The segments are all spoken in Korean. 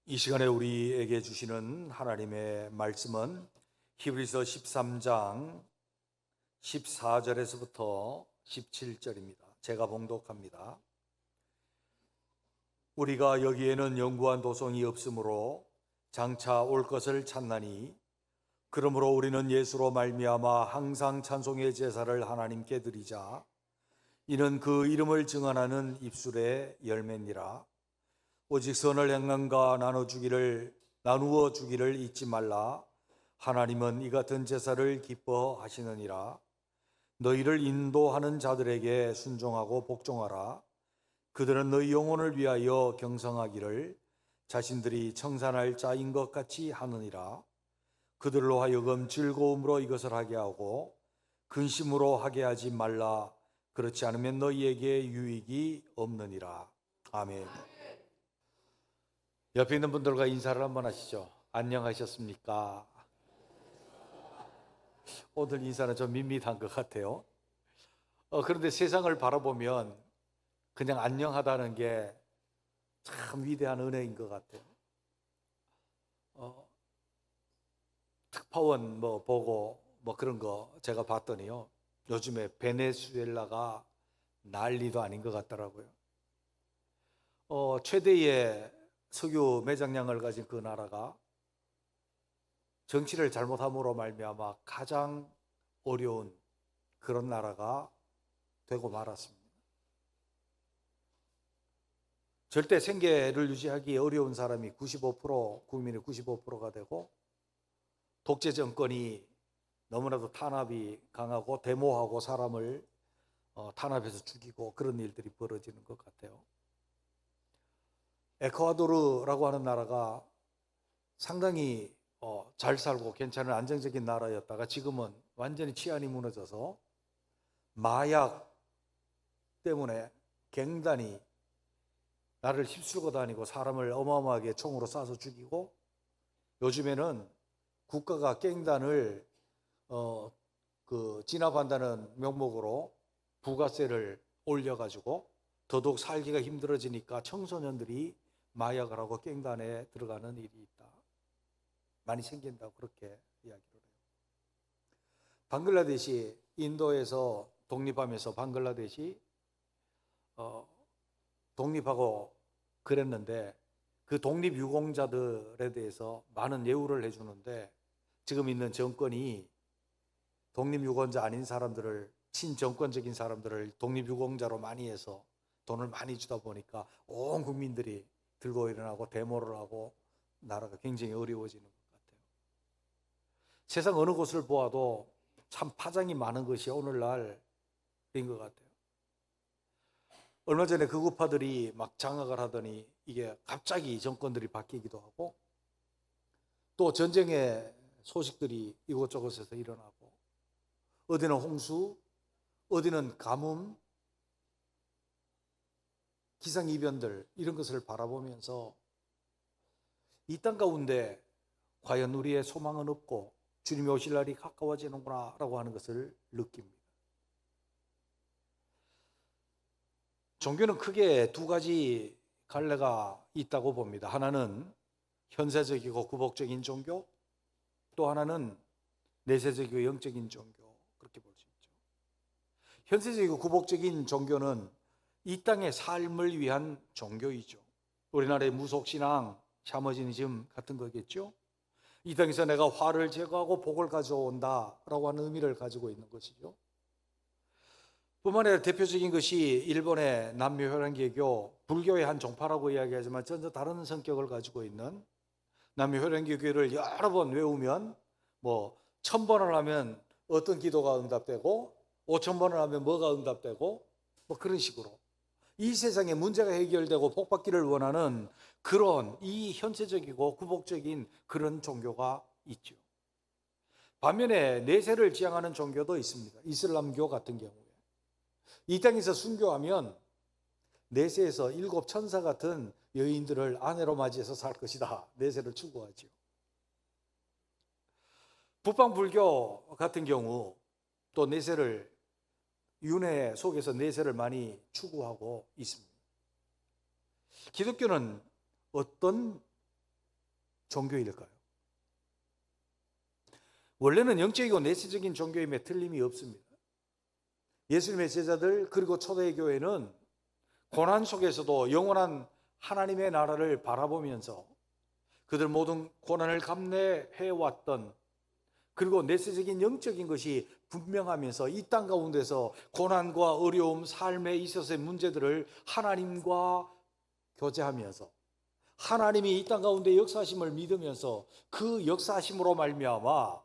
이 시간에 우리에게 주시는 하나님의 말씀은 히브리서 13장 14절에서부터 17절입니다. 제가 봉독합니다. 우리가 여기에는 영구한 도성이 없으므로 장차 올 것을 찾나니 그러므로 우리는 예수로 말미암아 항상 찬송의 제사를 하나님께 드리자. 이는 그 이름을 증언하는 입술의 열매니라. 오직 선을 행함과 나누어 주기를 잊지 말라. 하나님은 이 같은 제사를 기뻐하시느니라. 너희를 인도하는 자들에게 순종하고 복종하라. 그들은 너희 영혼을 위하여 경성하기를 자신들이 청산할 자인 것 같이 하느니라. 그들로 하여금 즐거움으로 이것을 하게 하고 근심으로 하게 하지 말라. 그렇지 않으면 너희에게 유익이 없느니라. 아멘. 옆에 있는 분들과 인사를 한번 하시죠. 안녕하셨습니까? 오늘 인사는 좀 밋밋한 것 같아요. 그런데 세상을 바라보면 그냥 안녕하다는 게 참 위대한 은혜인 것 같아요. 특파원 보고 그런 거 제가 봤더니요. 요즘에 베네수엘라가 난리도 아닌 것 같더라고요. 최대의 석유 매장량을 가진 그 나라가 정치를 잘못함으로 말미암아 가장 어려운 그런 나라가 되고 말았습니다. 절대 생계를 유지하기 어려운 사람이 95%, 국민의 95%가 되고 독재 정권이 너무나도 탄압이 강하고 데모하고 사람을 탄압해서 죽이고 그런 일들이 벌어지는 것 같아요. 에콰도르라고 하는 나라가 상당히 잘 살고 괜찮은 안정적인 나라였다가 지금은 완전히 치안이 무너져서 마약 때문에 갱단이 나를 휩쓸고 다니고 사람을 어마어마하게 총으로 쏴서 죽이고, 요즘에는 국가가 갱단을 진압한다는 명목으로 부가세를 올려가지고 더더욱 살기가 힘들어지니까 청소년들이 마약을 하고 갱단에 들어가는 일이 있다. 많이 생긴다고 그렇게 이야기를 해요. 방글라데시, 인도에서 독립하면서 방글라데시 독립하고 그랬는데 그 독립 유공자들에 대해서 많은 예우를 해주는데 지금 있는 정권이 독립 유공자 아닌 사람들을, 친정권적인 사람들을 독립 유공자로 많이 해서 돈을 많이 주다 보니까 온 국민들이 들고 일어나고 데모를 하고 나라가 굉장히 어려워지는 것 같아요. 세상 어느 곳을 보아도 참 파장이 많은 것이 오늘날인 것 같아요. 얼마 전에 극우파들이 막 장악을 하더니 이게 갑자기 정권들이 바뀌기도 하고, 또 전쟁의 소식들이 이곳저곳에서 일어나고, 어디는 홍수, 어디는 가뭄, 기상이변들, 이런 것을 바라보면서 이 땅 가운데 과연 우리의 소망은 없고 주님이 오실 날이 가까워지는구나 라고 하는 것을 느낍니다. 종교는 크게 두 가지 갈래가 있다고 봅니다. 하나는 현세적이고 구복적인 종교, 또 하나는 내세적이고 영적인 종교, 그렇게 볼 수 있죠. 현세적이고 구복적인 종교는 이 땅의 삶을 위한 종교이죠. 우리나라의 무속신앙, 샤머니즘 같은 거겠죠. 이 땅에서 내가 화를 제거하고 복을 가져온다라고 하는 의미를 가지고 있는 것이죠. 뿐만 아니라 대표적인 것이 일본의 남묘혈연개교, 불교의 한 종파라고 이야기하지만 전혀 다른 성격을 가지고 있는 남묘혈연개교를 여러 번 외우면 1000번을 하면 어떤 기도가 응답되고 5000번을 하면 뭐가 응답되고 그런 식으로 이 세상에 문제가 해결되고 복받기를 원하는 그런 이 현세적이고 구복적인 그런 종교가 있죠. 반면에 내세를 지향하는 종교도 있습니다. 이슬람교 같은 경우에 이 땅에서 순교하면 내세에서 7 천사 같은 여인들을 아내로 맞이해서 살 것이다. 내세를 추구하죠. 북방불교 같은 경우 또 내세를, 윤회 속에서 내세를 많이 추구하고 있습니다. 기독교는 어떤 종교일까요? 원래는 영적이고 내세적인 종교임에 틀림이 없습니다. 예수님의 제자들 그리고 초대교회는 고난 속에서도 영원한 하나님의 나라를 바라보면서 그들 모든 고난을 감내해왔던, 그리고 내세적인 영적인 것이 분명하면서 이 땅 가운데서 고난과 어려움, 삶에 있어서의 문제들을 하나님과 교제하면서 하나님이 이 땅 가운데 역사하심을 믿으면서 그 역사하심으로 말미암아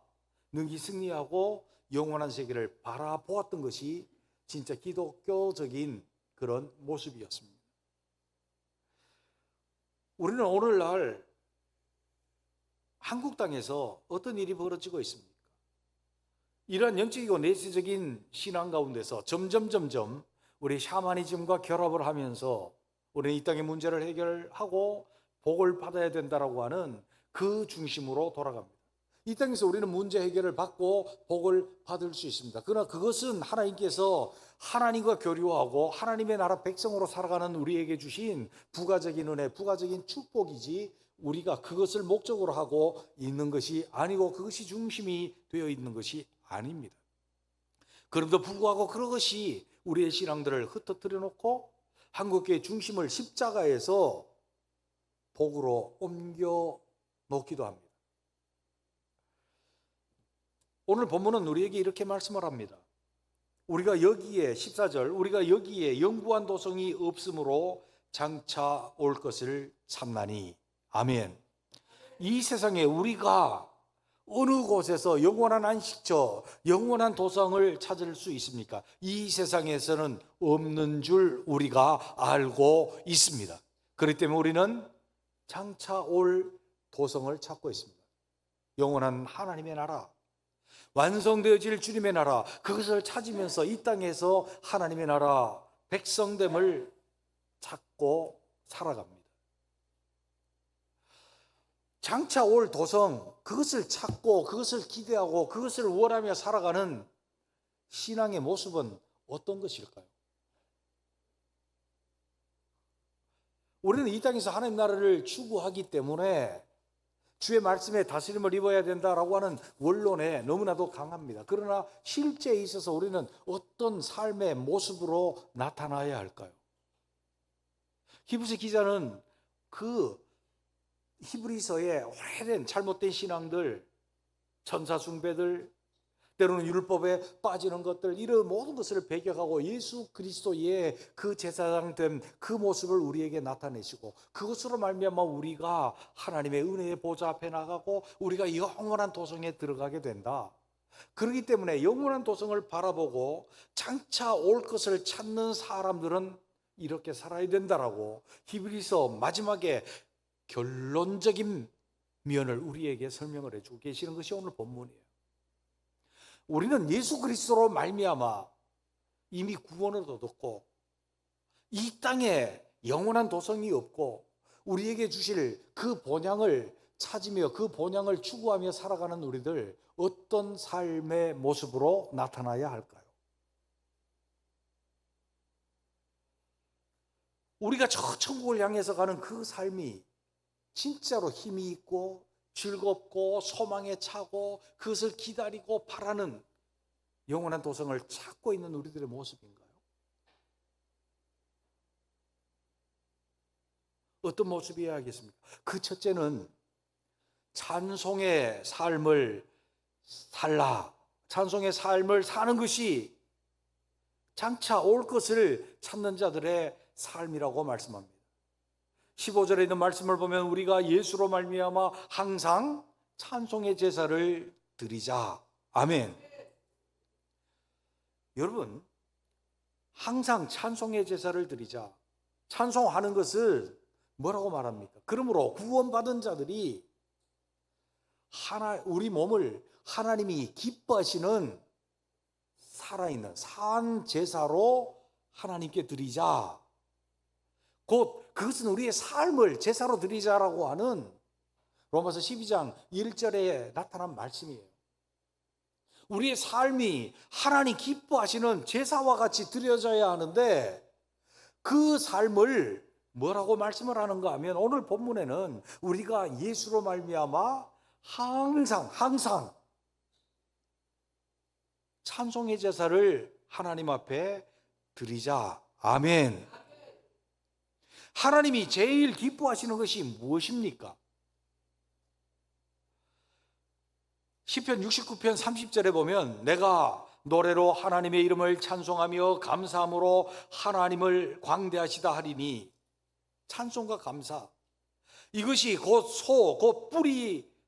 능히 승리하고 영원한 세계를 바라보았던 것이 진짜 기독교적인 그런 모습이었습니다. 우리는 오늘날 한국 땅에서 어떤 일이 벌어지고 있습니까? 이러한 영적이고 내세적인 신앙 가운데서 점점 우리 샤머니즘과 결합을 하면서 우리는 이 땅의 문제를 해결하고 복을 받아야 된다라고 하는 그 중심으로 돌아갑니다. 이 땅에서 우리는 문제 해결을 받고 복을 받을 수 있습니다. 그러나 그것은 하나님께서 하나님과 교류하고 하나님의 나라 백성으로 살아가는 우리에게 주신 부가적인 은혜, 부가적인 축복이지 우리가 그것을 목적으로 하고 있는 것이 아니고 그것이 중심이 되어 있는 것이 아닙니다. 그럼에도 불구하고 그것이 우리의 신앙들을 흩어뜨려 놓고 한국교회의 중심을 십자가에서 복으로 옮겨 놓기도 합니다. 오늘 본문은 우리에게 이렇게 말씀을 합니다. 우리가 여기에 14절, 우리가 여기에 영구한 도성이 없으므로 장차 올 것을 참나니. 아멘. 이 세상에 우리가 어느 곳에서 영원한 안식처, 영원한 도성을 찾을 수 있습니까? 이 세상에서는 없는 줄 우리가 알고 있습니다. 그렇기 때문에 우리는 장차 올 도성을 찾고 있습니다. 영원한 하나님의 나라, 완성되어질 주님의 나라, 그것을 찾으면서 이 땅에서 하나님의 나라 백성됨을 찾고 살아갑니다. 장차 올 도성, 그것을 찾고 그것을 기대하고 그것을 원하며 살아가는 신앙의 모습은 어떤 것일까요? 우리는 이 땅에서 하나님 나라를 추구하기 때문에 주의 말씀에 다스림을 입어야 된다라고 하는 원론에 너무나도 강합니다. 그러나 실제에 있어서 우리는 어떤 삶의 모습으로 나타나야 할까요? 히브리서 기자는 그 히브리서의 오래된 잘못된 신앙들, 천사 숭배들, 때로는 율법에 빠지는 것들, 이런 모든 것을 배격하고 예수 그리스도의 그 제사장된 그 모습을 우리에게 나타내시고 그것으로 말미암아 우리가 하나님의 은혜의 보좌 앞에 나가고 우리가 영원한 도성에 들어가게 된다. 그렇기 때문에 영원한 도성을 바라보고 장차 올 것을 찾는 사람들은 이렇게 살아야 된다라고 히브리서 마지막에 결론적인 면을 우리에게 설명을 해주고 계시는 것이 오늘 본문이에요. 우리는 예수 그리스도로 말미암아 이미 구원을 얻었고 이 땅에 영원한 도성이 없고 우리에게 주실 그 본향을 찾으며 그 본향을 추구하며 살아가는 우리들, 어떤 삶의 모습으로 나타나야 할까요? 우리가 저 천국을 향해서 가는 그 삶이 진짜로 힘이 있고 즐겁고 소망에 차고 그것을 기다리고 바라는 영원한 도성을 찾고 있는 우리들의 모습인가요? 어떤 모습이어야 하겠습니까? 그 첫째는 찬송의 삶을 찬송의 삶을 사는 것이 장차 올 것을 찾는 자들의 삶이라고 말씀합니다. 15절에 있는 말씀을 보면 우리가 예수로 말미암아 항상 찬송의 제사를 드리자. 아멘. 여러분, 항상 찬송의 제사를 드리자. 찬송하는 것을 뭐라고 말합니까? 그러므로 구원받은 자들이 우리 몸을 하나님이 기뻐하시는 살아있는 산 제사로 하나님께 드리자. 곧 그것은 우리의 삶을 제사로 드리자라고 하는 로마서 12장 1절에 나타난 말씀이에요. 우리의 삶이 하나님 기뻐하시는 제사와 같이 드려져야 하는데 그 삶을 뭐라고 말씀을 하는가 하면 오늘 본문에는 우리가 예수로 말미암아 항상 찬송의 제사를 하나님 앞에 드리자. 아멘. 하나님이 제일 기뻐하시는 것이 무엇입니까? 시편 69편 30절에 보면 내가 노래로 하나님의 이름을 찬송하며 감사함으로 하나님을 광대하시다 하리니, 찬송과 감사, 이것이 곧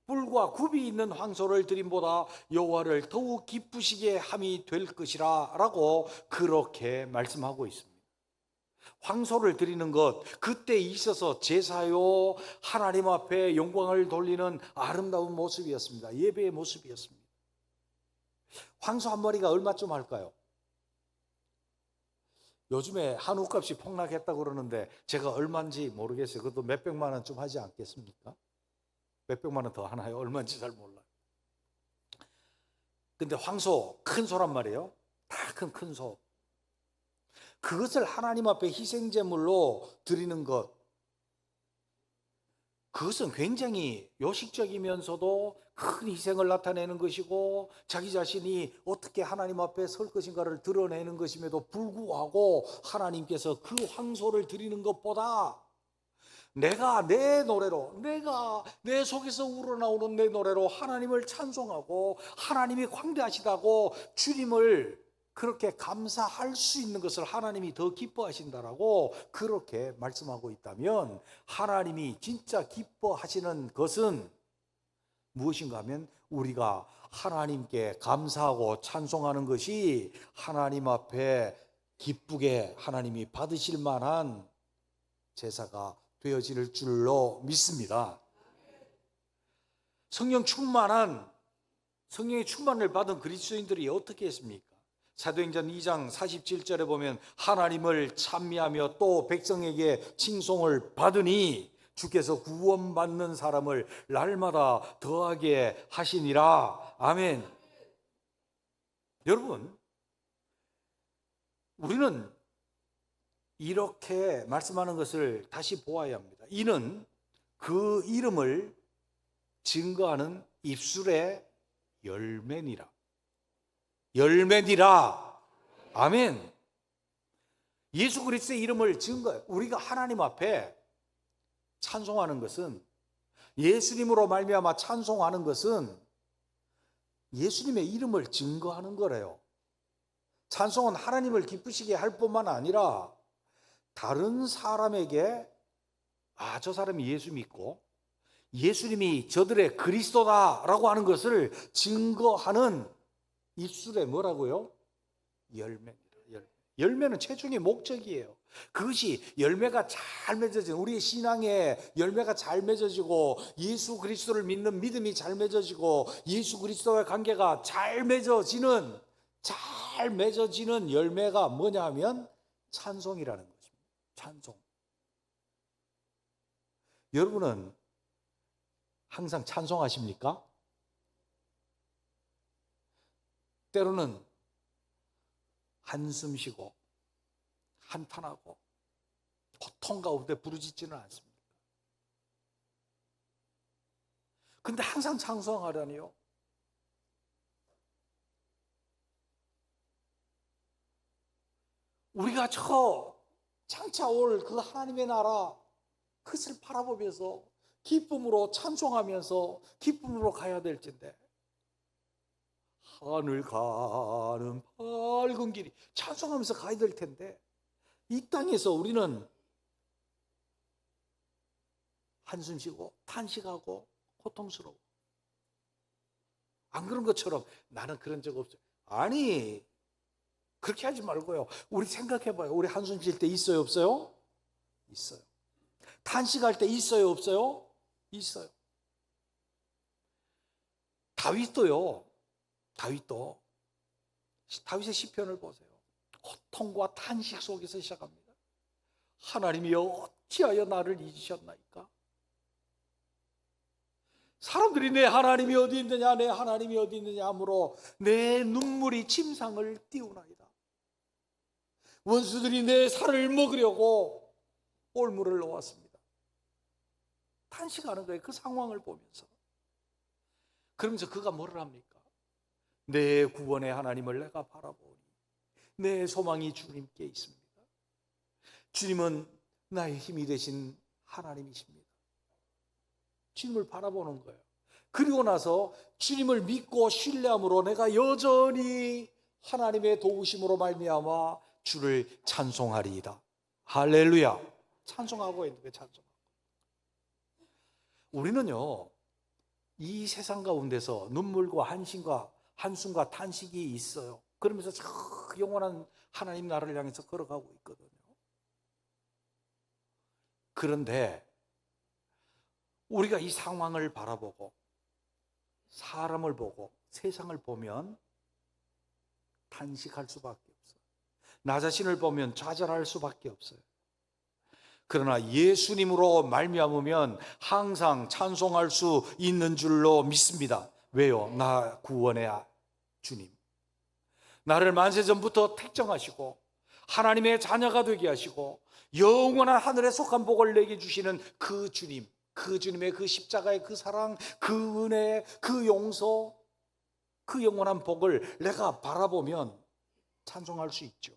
뿔과 굽이 있는 황소를 드림보다 여호와를 더욱 기쁘시게 함이 될 것이라 라고 그렇게 말씀하고 있습니다. 황소를 드리는 것, 그때 있어서 제사요, 하나님 앞에 영광을 돌리는 아름다운 모습이었습니다. 예배의 모습이었습니다. 황소 한 마리가 얼마쯤 할까요? 요즘에 한우값이 폭락했다고 그러는데 제가 얼마인지 모르겠어요. 그것도 몇백만 원쯤 하지 않겠습니까? 몇백만 원 더 하나요? 얼마인지 잘 몰라요. 근데 황소, 큰 소란 말이에요. 다 큰 소. 그것을 하나님 앞에 희생제물로 드리는 것, 그것은 굉장히 요식적이면서도 큰 희생을 나타내는 것이고 자기 자신이 어떻게 하나님 앞에 설 것인가를 드러내는 것임에도 불구하고 하나님께서 그 황소를 드리는 것보다 내가 내 노래로, 내가 내 속에서 우러나오는 내 노래로 하나님을 찬송하고 하나님이 광대하시다고 주님을 그렇게 감사할 수 있는 것을 하나님이 더 기뻐하신다라고 그렇게 말씀하고 있다면, 하나님이 진짜 기뻐하시는 것은 무엇인가 하면 우리가 하나님께 감사하고 찬송하는 것이 하나님 앞에 기쁘게 하나님이 받으실 만한 제사가 되어질 줄로 믿습니다. 성령의 충만을 받은 그리스도인들이 어떻게 했습니까? 사도행전 2장 47절에 보면 하나님을 찬미하며 또 백성에게 칭송을 받으니 주께서 구원받는 사람을 날마다 더하게 하시니라. 아멘. 여러분, 우리는 이렇게 말씀하는 것을 다시 보아야 합니다. 이는 그 이름을 증거하는 입술의 열매니라. 아멘. 예수 그리스도의 이름을 증거해. 우리가 하나님 앞에 찬송하는 것은, 예수님으로 말미암아 찬송하는 것은 예수님의 이름을 증거하는 거래요. 찬송은 하나님을 기쁘시게 할 뿐만 아니라 다른 사람에게 저 사람이 예수 믿고 예수님이 저들의 그리스도다라고 하는 것을 증거하는 입술에 뭐라고요? 열매입니다. 열매는 최종의 목적이에요. 그것이 열매가 잘 맺어지는, 우리의 신앙에 열매가 잘 맺어지고 예수 그리스도를 믿는 믿음이 잘 맺어지고 예수 그리스도와의 관계가 잘 맺어지는 열매가 뭐냐 하면 찬송이라는 것입니다. 찬송. 여러분은 항상 찬송하십니까? 때로는 한숨 쉬고 한탄하고 고통 가운데 부르짖지는 않습니까? 근데 항상 찬송하라니요. 우리가 장차 올 그 하나님의 나라, 그것을 바라보면서 기쁨으로 찬송하면서 기쁨으로 가야 될 텐데, 하늘 가는 밝은 길이 찬송하면서 가야 될 텐데, 이 땅에서 우리는 한숨 쉬고 탄식하고 고통스러워. 안 그런 것처럼 나는 그런 적 없어요. 아니, 그렇게 하지 말고요. 우리 생각해봐요. 우리 한숨 쉴 때 있어요, 없어요? 있어요. 탄식할 때 있어요, 없어요? 있어요. 다윗도 다윗의 시편을 보세요. 고통과 탄식 속에서 시작합니다. 하나님이여 어찌하여 나를 잊으셨나이까? 사람들이 내 하나님이 어디 있느냐, 내 하나님이 어디 있느냐 하므로 내 눈물이 침상을 띄우나이다. 원수들이 내 살을 먹으려고 올무를 놓았습니다. 탄식하는 거예요. 그 상황을 보면서. 그러면서 그가 뭐를 합니까? 내 구원의 하나님을 내가 바라보니 내 소망이 주님께 있습니다. 주님은 나의 힘이 되신 하나님이십니다. 주님을 바라보는 거예요. 그리고 나서 주님을 믿고 신뢰함으로 내가 여전히 하나님의 도우심으로 말미암아 주를 찬송하리이다. 할렐루야. 찬송하고 있는 거예요. 찬송하고. 우리는요, 이 세상 가운데서 눈물과 한숨과 탄식이 있어요. 그러면서 저 영원한 하나님 나라를 향해서 걸어가고 있거든요. 그런데 우리가 이 상황을 바라보고 사람을 보고 세상을 보면 탄식할 수밖에 없어요. 나 자신을 보면 좌절할 수밖에 없어요. 그러나 예수님으로 말미암으면 항상 찬송할 수 있는 줄로 믿습니다. 왜요? 나 구원의 주님, 나를 만세전부터 택정하시고 하나님의 자녀가 되게 하시고 영원한 하늘에 속한 복을 내게 주시는 그 주님, 그 주님의 그 십자가의 그 사랑, 그 은혜, 그 용서, 그 영원한 복을 내가 바라보면 찬송할 수 있죠.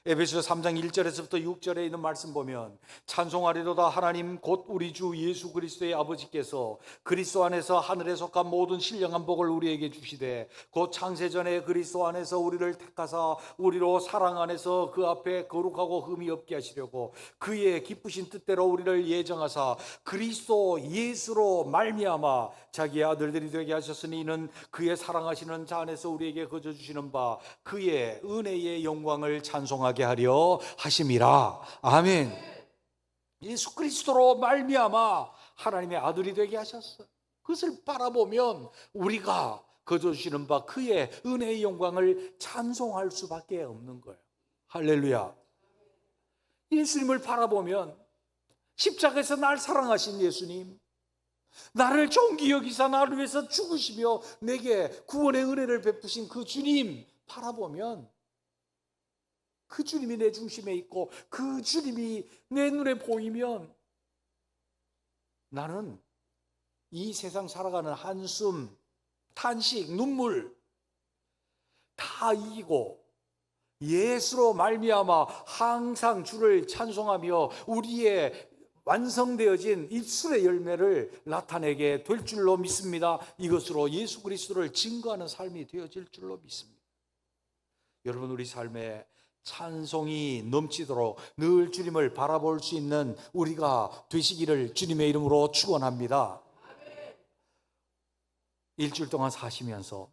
에베소서 3장 1절에서부터 6절에 있는 말씀 보면 찬송하리로다 하나님 곧 우리 주 예수 그리스도의 아버지께서 그리스도 안에서 하늘에 속한 모든 신령한 복을 우리에게 주시되 곧 창세전에 그리스도 안에서 우리를 택하사 우리로 사랑 안에서 그 앞에 거룩하고 흠이 없게 하시려고 그의 기쁘신 뜻대로 우리를 예정하사 그리스도 예수로 말미암아 자기의 아들들이 되게 하셨으니 이는 그의 사랑하시는 자 안에서 우리에게 거저 주시는 바 그의 은혜의 영광을 찬송하게 하려 하심이라. 아멘. 예수 그리스도로 말미암아 하나님의 아들이 되게 하셨어요. 그것을 바라보면 우리가 거저 주시는 바 그의 은혜의 영광을 찬송할 수밖에 없는 거예요. 할렐루야. 예수님을 바라보면 십자가에서 날 사랑하신 예수님, 나를 존귀 여기사 나를 위해서 죽으시며 내게 구원의 은혜를 베푸신 그 주님 바라보면 그 주님이 내 중심에 있고 그 주님이 내 눈에 보이면 나는 이 세상 살아가는 한숨, 탄식, 눈물 다 이기고 예수로 말미암아 항상 주를 찬송하며 우리의 완성되어진 입술의 열매를 나타내게 될 줄로 믿습니다. 이것으로 예수 그리스도를 증거하는 삶이 되어질 줄로 믿습니다. 여러분, 우리 삶에 찬송이 넘치도록 늘 주님을 바라볼 수 있는 우리가 되시기를 주님의 이름으로 축원합니다. 일주일 동안 사시면서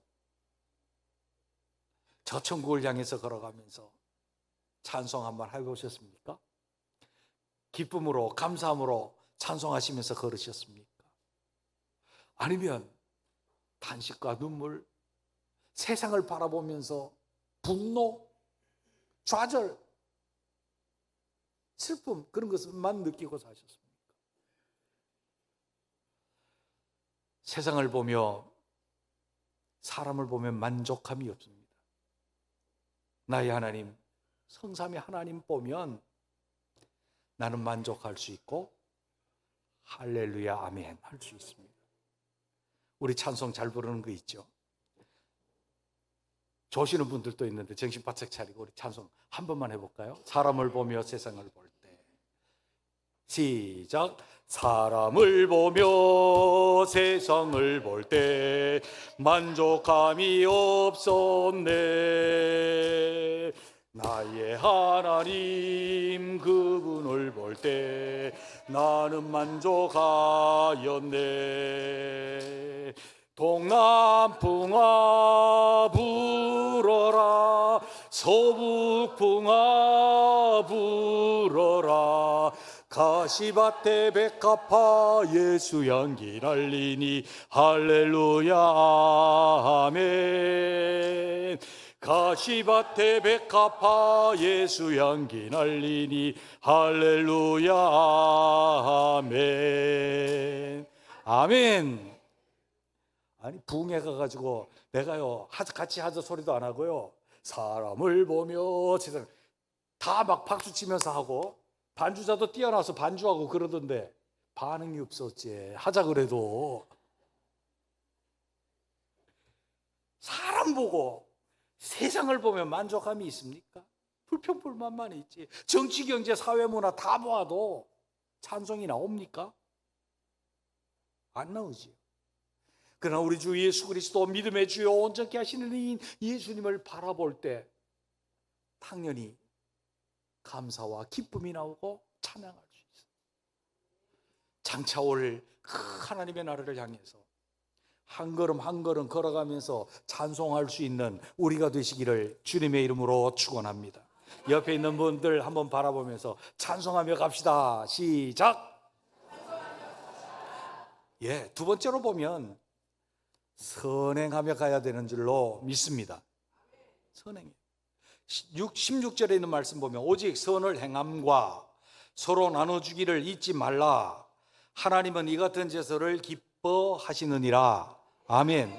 저 천국을 향해서 걸어가면서 찬송 한번 해보셨습니까? 기쁨으로 감사함으로 찬송하시면서 걸으셨습니까? 아니면 탄식과 눈물, 세상을 바라보면서 분노, 좌절, 슬픔 그런 것만 느끼고 사셨습니까? 세상을 보며 사람을 보면 만족함이 없습니다. 나의 하나님, 성삼위 하나님 보면 나는 만족할 수 있고 할렐루야 아멘 할 수 있습니다. 우리 찬송 잘 부르는 거 있죠? 조시는 분들도 있는데 정신 바짝 차리고 우리 찬송 한 번만 해볼까요? 사람을 보며 세상을 볼 때. 시작. 사람을 보며 세상을 볼 때 만족함이 없었네. 나의 하나님 그분을 볼 때 나는 만족하였네. 동남풍아 불어라 서북풍아 불어라 가시밭에 백합화 예수 향기 날리니 할렐루야 아멘. 가시밭에 백합화 예수 향기 날리니 할렐루야 아멘. 아멘. 아니 부흥회 가가지고 내가요 같이 하자 소리도 안 하고요 사람을 보며 세상 다 막 박수 치면서 하고 반주자도 뛰어나서 반주하고 그러던데 반응이 없었지. 하자 그래도. 사람 보고 세상을 보면 만족감이 있습니까? 불평불만만 있지. 정치, 경제, 사회, 문화 다 보아도 찬송이 나옵니까? 안 나오지. 그러나 우리 주 예수 그리스도 믿음의 주요 온전케 하시는 이인 예수님을 바라볼 때 당연히 감사와 기쁨이 나오고 찬양할 수 있어요. 장차올 그 하나님의 나라를 향해서 한 걸음 한 걸음 걸어가면서 찬송할 수 있는 우리가 되시기를 주님의 이름으로 축원합니다. 옆에 있는 분들 한번 바라보면서 찬송하며 갑시다. 시작. 예, 두 번째로 보면 선행하며 가야 되는 줄로 믿습니다. 선행. 16절에 있는 말씀 보면 오직 선을 행함과 서로 나눠주기를 잊지 말라. 하나님은 이 같은 제사를 기뻐하시느니라. 아멘.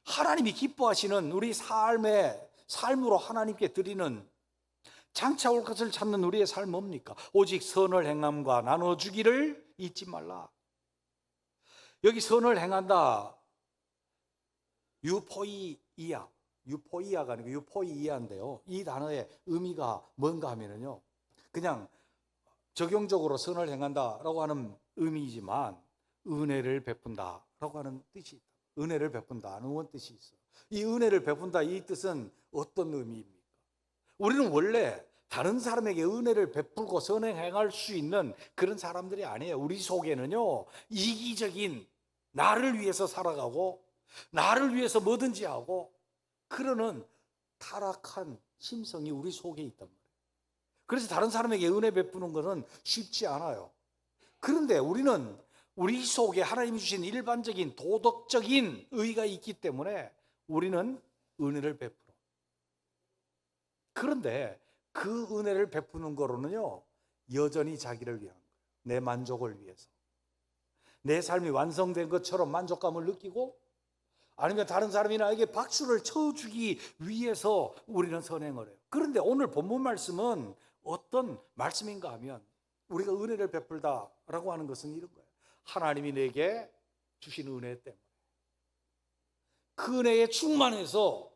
하나님이 기뻐하시는 우리 삶으로 하나님께 드리는 장차 올 것을 찾는 우리의 삶 뭡니까? 오직 선을 행함과 나눠주기를 잊지 말라. 여기 선을 행한다. 유포이아가 아니고 유포이아인데요. 이 단어의 의미가 뭔가 하면은요, 그냥 적용적으로 선을 행한다라고 하는 의미이지만 은혜를 베푼다라고 하는 뜻이 있다. 은혜를 베푼다는 뜻이 있어요. 이 은혜를 베푼다 이 뜻은 어떤 의미입니까? 우리는 원래 다른 사람에게 은혜를 베풀고 선행할 수 있는 그런 사람들이 아니에요. 우리 속에는요, 이기적인 나를 위해서 살아가고 나를 위해서 뭐든지 하고 그러는 타락한 심성이 우리 속에 있단 말이에요. 그래서 다른 사람에게 은혜 베푸는 것은 쉽지 않아요. 그런데 우리는 우리 속에 하나님이 주신 일반적인 도덕적인 의가 있기 때문에 우리는 은혜를 베풀어. 그런데 그 은혜를 베푸는 거로는요, 여전히 자기를 위한 거예요. 내 만족을 위해서. 내 삶이 완성된 것처럼 만족감을 느끼고 아니면 다른 사람이 나에게 박수를 쳐주기 위해서 우리는 선행을 해요. 그런데 오늘 본문 말씀은 어떤 말씀인가 하면 우리가 은혜를 베풀다라고 하는 것은 이런 거예요. 하나님이 내게 주신 은혜 때문에 그 은혜에 충만해서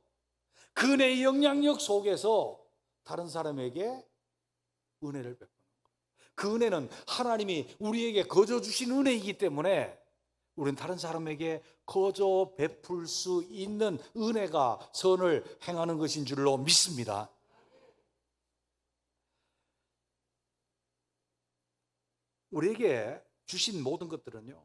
그 은혜의 영향력 속에서 다른 사람에게 은혜를 베푸는 거예요. 그 은혜는 하나님이 우리에게 거저 주신 은혜이기 때문에 우리는 다른 사람에게 거저 베풀 수 있는 은혜가 선을 행하는 것인 줄로 믿습니다. 우리에게 주신 모든 것들은요,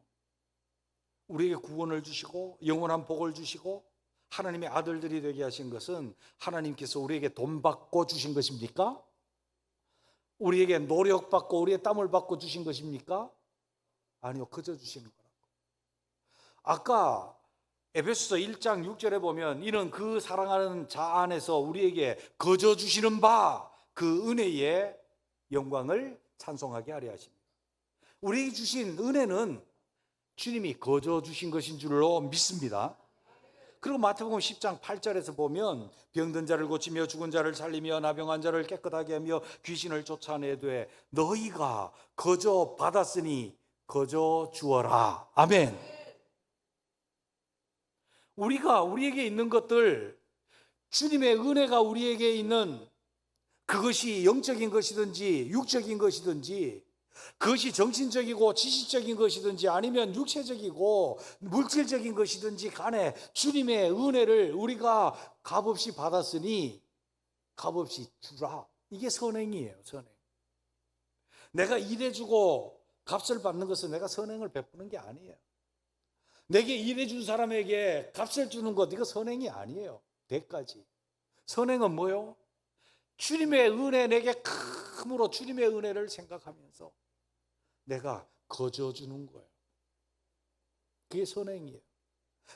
우리에게 구원을 주시고 영원한 복을 주시고 하나님의 아들들이 되게 하신 것은 하나님께서 우리에게 돈 받고 주신 것입니까? 우리에게 노력받고 우리의 땀을 받고 주신 것입니까? 아니요, 그저 주시는 거라고. 아까 에베소서 1장 6절에 보면 이는 그 사랑하는 자 안에서 우리에게 거저 주시는 바 그 은혜의 영광을 찬송하게 하려 하십니다. 우리에게 주신 은혜는 주님이 거저 주신 것인 줄로 믿습니다. 그리고 마태복음 10장 8절에서 보면 병든 자를 고치며 죽은 자를 살리며 나병한 자를 깨끗하게 하며 귀신을 쫓아내되 너희가 거저 받았으니 거저 주어라. 아멘. 우리에게 있는 것들, 주님의 은혜가 우리에게 있는 그것이 영적인 것이든지 육적인 것이든지 그것이 정신적이고 지식적인 것이든지 아니면 육체적이고 물질적인 것이든지 간에 주님의 은혜를 우리가 값없이 받았으니 값없이 주라. 이게 선행이에요. 선행. 내가 일해주고 값을 받는 것은 내가 선행을 베푸는 게 아니에요. 내게 일해준 사람에게 값을 주는 것, 이거 선행이 아니에요. 대가지. 선행은 뭐요? 주님의 은혜, 내게 큼으로 주님의 은혜를 생각하면서 내가 거저 주는 거예요. 그게 선행이에요.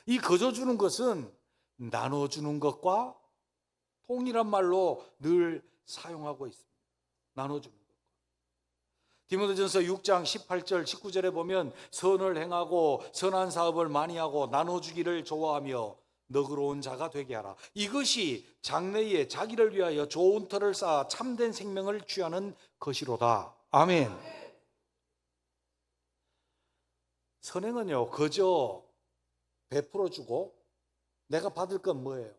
이 거저 주는 것은 나눠주는 것과 동일한 말로 늘 사용하고 있습니다. 나눠주는 것. 디모데전서 6장 18절 19절에 보면 선을 행하고 선한 사업을 많이 하고 나눠주기를 좋아하며 너그러운 자가 되게 하라. 이것이 장래에 자기를 위하여 좋은 터를 쌓아 참된 생명을 취하는 것이로다. 아멘. 선행은요, 그저 베풀어주고 내가 받을 건 뭐예요?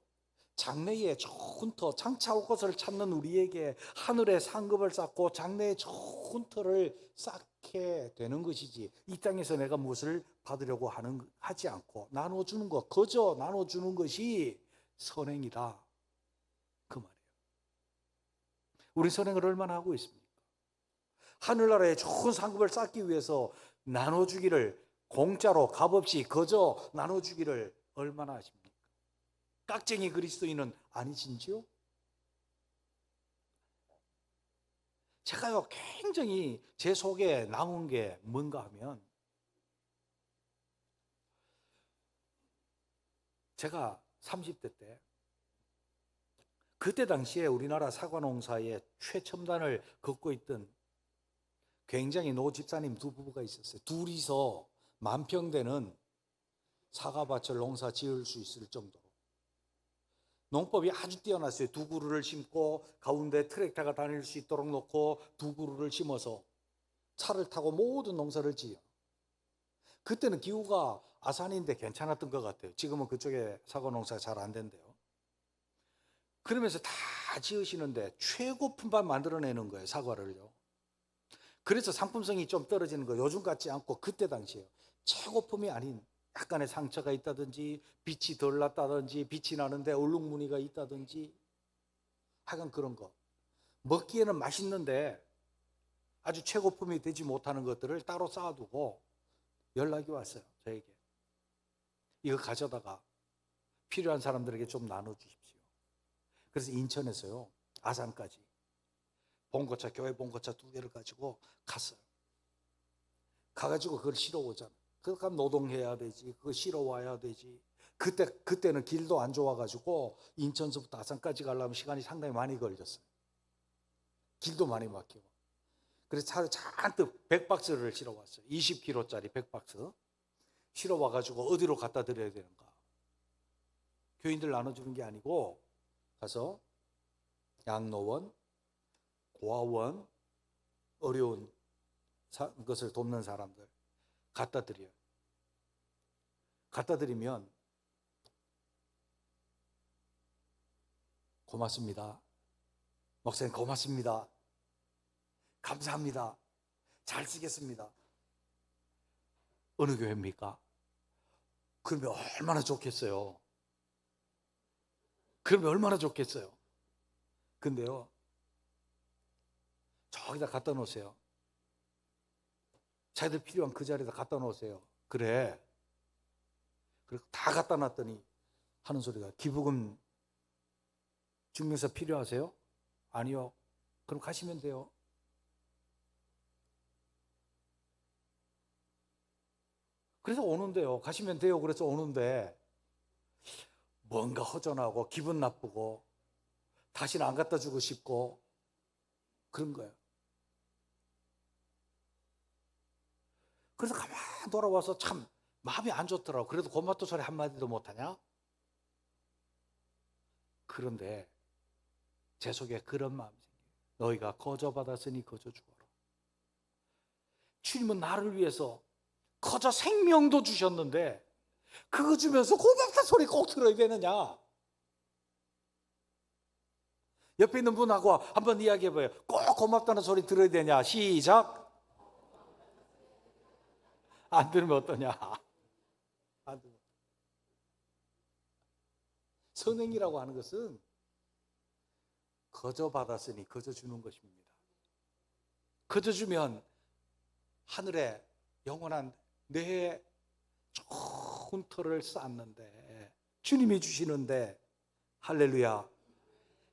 장래에 좋은 터, 장차 올 것을 찾는 우리에게 하늘의 상급을 쌓고 장래에 좋은 터를 쌓게 되는 것이지, 이 땅에서 내가 무엇을 받으려고 하지 않고 나눠주는 것, 그저 나눠주는 것이 선행이다, 그 말이에요. 우리 선행을 얼마나 하고 있습니까? 하늘나라에 좋은 상급을 쌓기 위해서 나눠주기를, 공짜로 값없이 그저 나눠주기를 얼마나 하십니까? 깍쟁이 그리스도인은 아니신지요? 제가요, 굉장히 제 속에 남은 게 뭔가 하면, 제가 30대 때, 그때 당시에 우리나라 사과농사의 최첨단을 걷고 있던 굉장히 노 집사님 두 부부가 있었어요. 둘이서 만평 되는 사과밭을 농사 지을 수 있을 정도로 농법이 아주 뛰어났어요. 두 그루를 심고 가운데 트랙터가 다닐 수 있도록 놓고 두 그루를 심어서 차를 타고 모든 농사를 지어. 그때는 기후가 아산인데 괜찮았던 것 같아요. 지금은 그쪽에 사과 농사가 잘 안 된대요. 그러면서 다 지으시는데 최고 품반 만들어내는 거예요, 사과를요. 그래서 상품성이 좀 떨어지는 거예요. 요즘 같지 않고 그때 당시에요. 최고품이 아닌 약간의 상처가 있다든지 빛이 덜 났다든지 빛이 나는데 얼룩무늬가 있다든지 하여간 그런 거, 먹기에는 맛있는데 아주 최고품이 되지 못하는 것들을 따로 쌓아두고 연락이 왔어요, 저에게. 이거 가져다가 필요한 사람들에게 좀 나눠주십시오. 그래서 인천에서요, 아산까지 봉고차, 교회 봉고차 2개를 가지고 갔어요. 가가지고 그걸 실어 오잖아요. 그러니까 노동해야 되지, 그거 실어 와야 되지. 그때는 길도 안 좋아가지고 인천서부터 아산까지 가려면 시간이 상당히 많이 걸렸어요. 길도 많이 막히고. 그래서 차를 잔뜩 100박스를 실어 왔어요. 20kg짜리 100박스 실어 와가지고 어디로 갖다 드려야 되는가? 교인들 나눠주는 게 아니고 가서 양로원, 고아원, 어려운 것을 돕는 사람들 갖다 드려요. 갖다 드리면 고맙습니다. 목사님 고맙습니다. 감사합니다. 잘 쓰겠습니다. 어느 교회입니까? 그러면 얼마나 좋겠어요. 그러면 얼마나 좋겠어요. 근데요, 저기다 갖다 놓으세요. 자기들 필요한 그 자리에다 갖다 놓으세요. 그래. 그리고 다 갖다 놨더니 하는 소리가, 기부금 증명서 필요하세요? 아니요. 그럼 가시면 돼요. 그래서 오는데요. 가시면 돼요. 그래서 오는데 뭔가 허전하고 기분 나쁘고 다시는 안 갖다 주고 싶고 그런 거예요. 그래서 가만 돌아와서 참 마음이 안 좋더라고. 그래도 고맙다 소리 한마디도 못하냐? 그런데 제 속에 그런 마음이 생겨요. 너희가 거저 받았으니 거저 주어라. 주님은 나를 위해서 거저 생명도 주셨는데 그거 주면서 고맙다 소리 꼭 들어야 되느냐? 옆에 있는 분하고 한번 이야기해봐요. 꼭 고맙다는 소리 들어야 되냐? 시작. 안 들으면 어떠냐? 안 들으면. 선행이라고 하는 것은 거저 받았으니 거저 주는 것입니다. 거저 주면 하늘에 영원한 내 좋은 터를 쌓는데 주님이 주시는데, 할렐루야.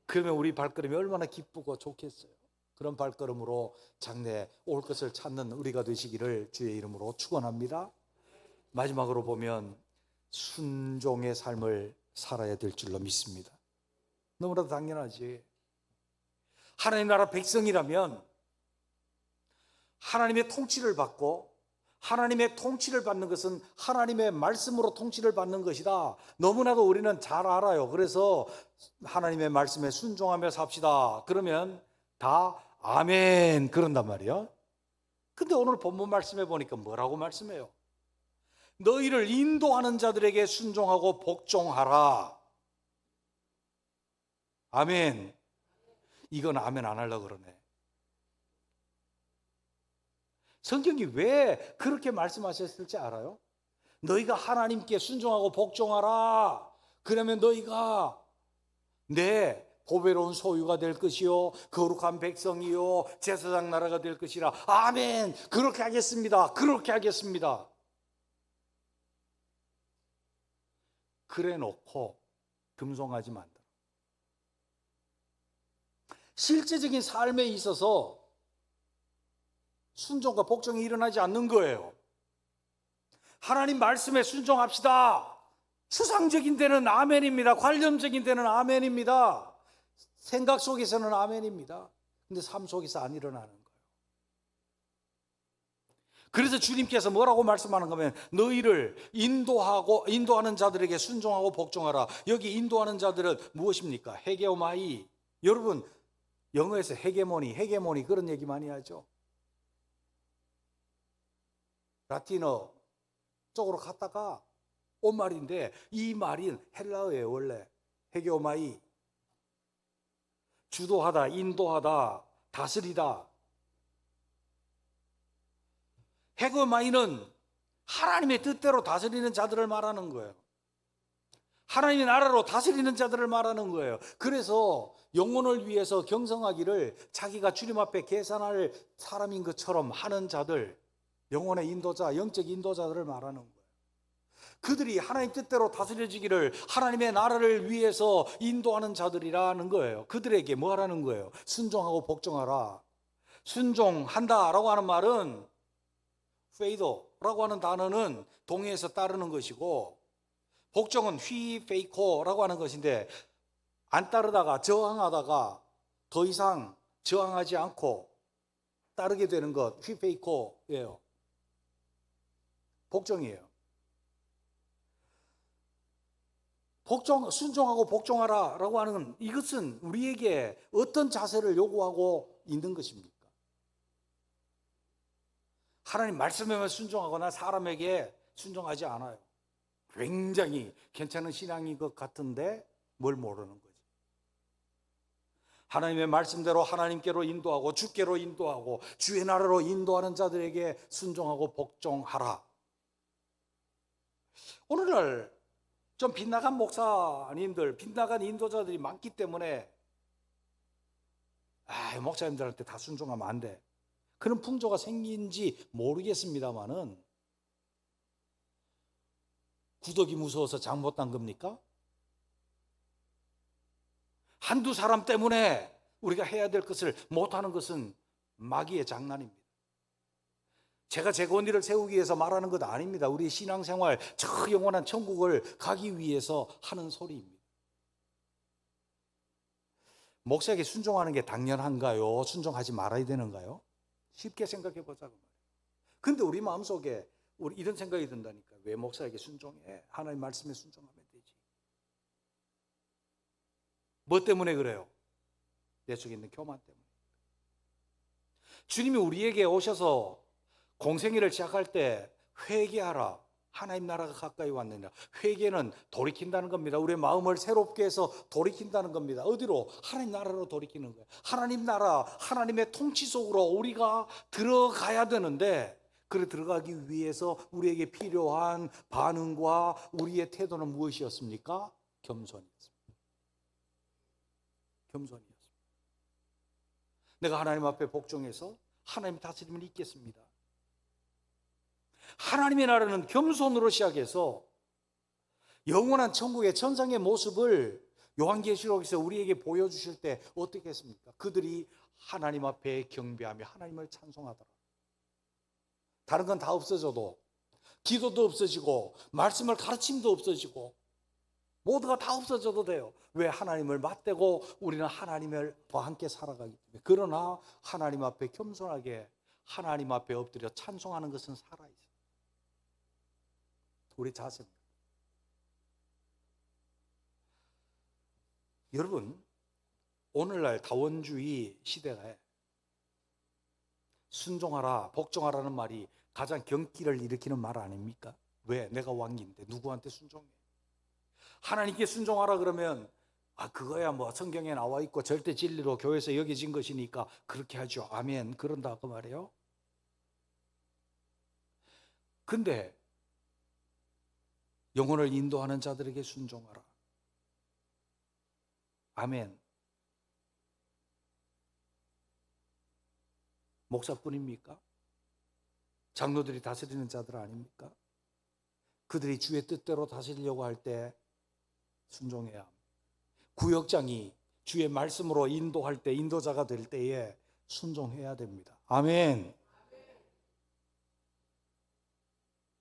그러면 우리 발걸음이 얼마나 기쁘고 좋겠어요. 그런 발걸음으로 장래에 올 것을 찾는 우리가 되시기를 주의 이름으로 축원합니다. 마지막으로 보면 순종의 삶을 살아야 될 줄로 믿습니다. 너무나도 당연하지. 하나님 나라 백성이라면 하나님의 통치를 받고 하나님의 통치를 받는 것은 하나님의 말씀으로 통치를 받는 것이다. 너무나도 우리는 잘 알아요. 그래서 하나님의 말씀에 순종하며 삽시다. 그러면 다 아멘 그런단 말이에요. 근데 오늘 본문 말씀해 보니까 뭐라고 말씀해요? 너희를 인도하는 자들에게 순종하고 복종하라. 아멘. 이건 아멘 안 하려고 그러네. 성경이 왜 그렇게 말씀하셨을지 알아요? 너희가 하나님께 순종하고 복종하라. 그러면 너희가 내 보배로운 소유가 될 것이요 거룩한 백성이요 제사장 나라가 될 것이라. 아멘. 그렇게 하겠습니다. 그렇게 하겠습니다. 그래 놓고 금송아지 만들어. 실제적인 삶에 있어서 순종과 복종이 일어나지 않는 거예요. 하나님 말씀에 순종합시다. 수상적인 데는 아멘입니다. 관념적인 데는 아멘입니다. 생각 속에서는 아멘입니다. 근데 삶 속에서 안 일어나는 거예요. 그래서 주님께서 뭐라고 말씀하는 거면 너희를 인도하는 자들에게 순종하고 복종하라. 여기 인도하는 자들은 무엇입니까? 헤게오마이. 여러분 영어에서 헤게모니 그런 얘기 많이 하죠. 라틴어 쪽으로 갔다가 온 말인데 이 말인 헬라어예요. 원래 헤게오마이. 주도하다, 인도하다, 다스리다. 헤게오마이는 하나님의 뜻대로 다스리는 자들을 말하는 거예요. 하나님의 나라로 다스리는 자들을 말하는 거예요. 그래서 영혼을 위해서 경성하기를 자기가 주님 앞에 계산할 사람인 것처럼 하는 자들, 영혼의 인도자, 영적 인도자들을 말하는 거예요. 그들이 하나님 뜻대로 다스려지기를 하나님의 나라를 위해서 인도하는 자들이라는 거예요. 그들에게 뭐 하라는 거예요? 순종하고 복종하라. 순종한다라고 하는 말은 페이도라고 하는 단어는 동의해서 따르는 것이고, 복종은 휘페이코라고 하는 것인데 안 따르다가 저항하다가 더 이상 저항하지 않고 따르게 되는 것, 휘페이코예요. 복종이에요. 순종하고 복종하라 라고 하는 이것은 우리에게 어떤 자세를 요구하고 있는 것입니까? 하나님 말씀에만 순종하거나 사람에게 순종하지 않아요. 굉장히 괜찮은 신앙인 것 같은데 뭘 모르는 거지. 하나님의 말씀대로 하나님께로 인도하고 주께로 인도하고 주의 나라로 인도하는 자들에게 순종하고 복종하라. 오늘날 좀 빗나간 목사님들, 빗나간 인도자들이 많기 때문에 목사님들한테 다 순종하면 안 돼. 그런 풍조가 생긴지 모르겠습니다만은 구더기 무서워서 장 못 담급니까? 한두 사람 때문에 우리가 해야 될 것을 못하는 것은 마귀의 장난입니다. 제가 제 권위를 세우기 위해서 말하는 것 아닙니다. 우리의 신앙생활, 저 영원한 천국을 가기 위해서 하는 소리입니다. 목사에게 순종하는 게 당연한가요? 순종하지 말아야 되는가요? 쉽게 생각해 보자고 말이에요. 근데 우리 마음속에 이런 생각이 든다니까. 왜 목사에게 순종해? 하나님 말씀에 순종하면 되지. 뭐 때문에 그래요? 내 속에 있는 교만 때문에. 주님이 우리에게 오셔서 공생애를 시작할 때 회개하라. 하나님 나라가 가까이 왔느냐. 회개는 돌이킨다는 겁니다. 우리의 마음을 새롭게 해서 돌이킨다는 겁니다. 어디로? 하나님 나라로 돌이키는 거예요. 하나님 나라, 하나님의 통치 속으로 우리가 들어가야 되는데, 그래 들어가기 위해서 우리에게 필요한 반응과 우리의 태도는 무엇이었습니까? 겸손이었습니다. 겸손이었습니다. 내가 하나님 앞에 복종해서 하나님 다스림을 잊겠습니다. 하나님의 나라는 겸손으로 시작해서 영원한 천국의 천상의 모습을 요한계시록에서 우리에게 보여주실 때 어떻게 했습니까? 그들이 하나님 앞에 경배하며 하나님을 찬송하더라. 다른 건 다 없어져도, 기도도 없어지고 말씀을 가르침도 없어지고 모두가 다 없어져도 돼요. 왜? 하나님을 맞대고 우리는 하나님과 함께 살아가기 때문에. 그러나 하나님 앞에 겸손하게 하나님 앞에 엎드려 찬송하는 것은 살아있어요. 우리 자세입니다. 여러분, 오늘날 다원주의 시대에 순종하라, 복종하라는 말이 가장 경기를 일으키는 말 아닙니까? 왜? 내가 왕인데 누구한테 순종해? 하나님께 순종하라 그러면 그거야 뭐 성경에 나와 있고 절대 진리로 교회에서 여겨진 것이니까 그렇게 하죠. 아멘. 그런다 그 말이에요. 근데 영혼을 인도하는 자들에게 순종하라. 아멘. 목사뿐입니까? 장로들이 다스리는 자들 아닙니까? 그들이 주의 뜻대로 다스리려고 할 때 순종해야 합니다. 구역장이 주의 말씀으로 인도할 때, 인도자가 될 때에 순종해야 됩니다. 아멘.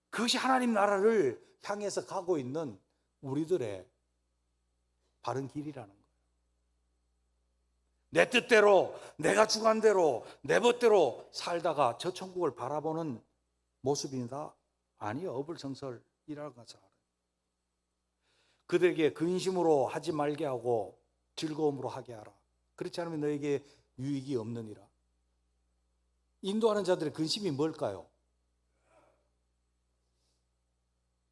그것이 하나님 나라를 향해서 가고 있는 우리들의 바른 길이라는 거예요. 내 뜻대로, 내가 주관대로, 내 멋대로 살다가 저 천국을 바라보는 모습이다? 아니요. 어불성설이라는 것을 알아요. 그들에게 근심으로 하지 말게 하고 즐거움으로 하게 하라. 그렇지 않으면 너에게 유익이 없느니라. 인도하는 자들의 근심이 뭘까요?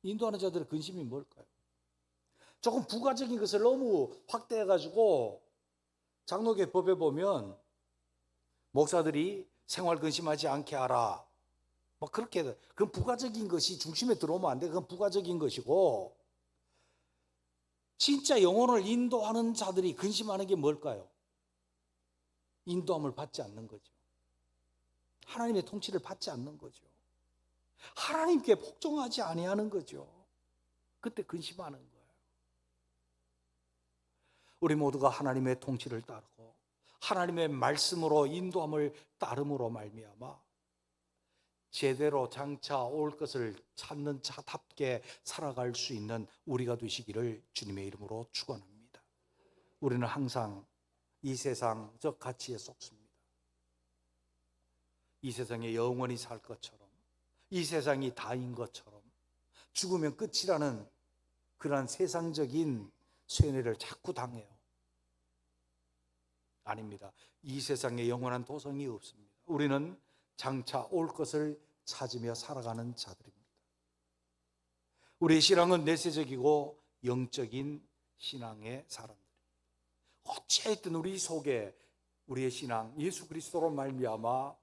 인도하는 자들의 근심이 뭘까요? 조금 부가적인 것을 너무 확대해가지고 장로교 법에 보면 목사들이 생활 근심하지 않게 하라. 뭐 그렇게, 그건 부가적인 것이 중심에 들어오면 안 돼. 그건 부가적인 것이고, 진짜 영혼을 인도하는 자들이 근심하는 게 뭘까요? 인도함을 받지 않는 거죠. 하나님의 통치를 받지 않는 거죠. 하나님께 복종하지 아니하는 거죠. 그때 근심하는 거예요. 우리 모두가 하나님의 통치를 따르고 하나님의 말씀으로 인도함을 따름으로 말미암아 제대로 장차 올 것을 찾는 자답게 살아갈 수 있는 우리가 되시기를 주님의 이름으로 축원합니다. 우리는 항상 이 세상적 가치에 속습니다. 이 세상에 영원히 살 것처럼, 이 세상이 다인 것처럼, 죽으면 끝이라는 그러한 세상적인 쇠뇌를 자꾸 당해요. 아닙니다. 이 세상에 영원한 도성이 없습니다. 우리는 장차 올 것을 찾으며 살아가는 자들입니다. 우리의 신앙은 내세적이고 영적인 신앙의 사람들. 어찌했든 우리 속에 우리의 신앙 예수 그리스도로 말미암아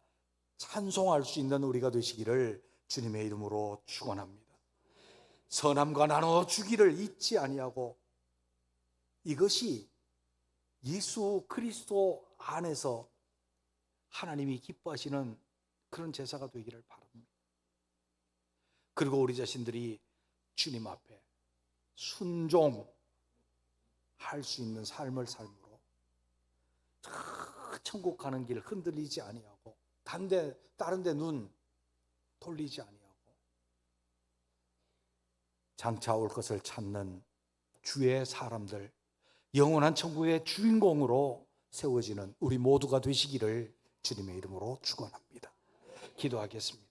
찬송할 수 있는 우리가 되시기를 주님의 이름으로 축원합니다. 선함과 나눠 주기를 잊지 아니하고, 이것이 예수 그리스도 안에서 하나님이 기뻐하시는 그런 제사가 되기를 바랍니다. 그리고 우리 자신들이 주님 앞에 순종할 수 있는 삶을 삶으로 천국 가는 길 흔들리지 아니하고 다른 데 눈 돌리지 아니하고 장차 올 것을 찾는 주의 사람들, 영원한 천국의 주인공으로 세워지는 우리 모두가 되시기를 주님의 이름으로 축원합니다. 기도하겠습니다.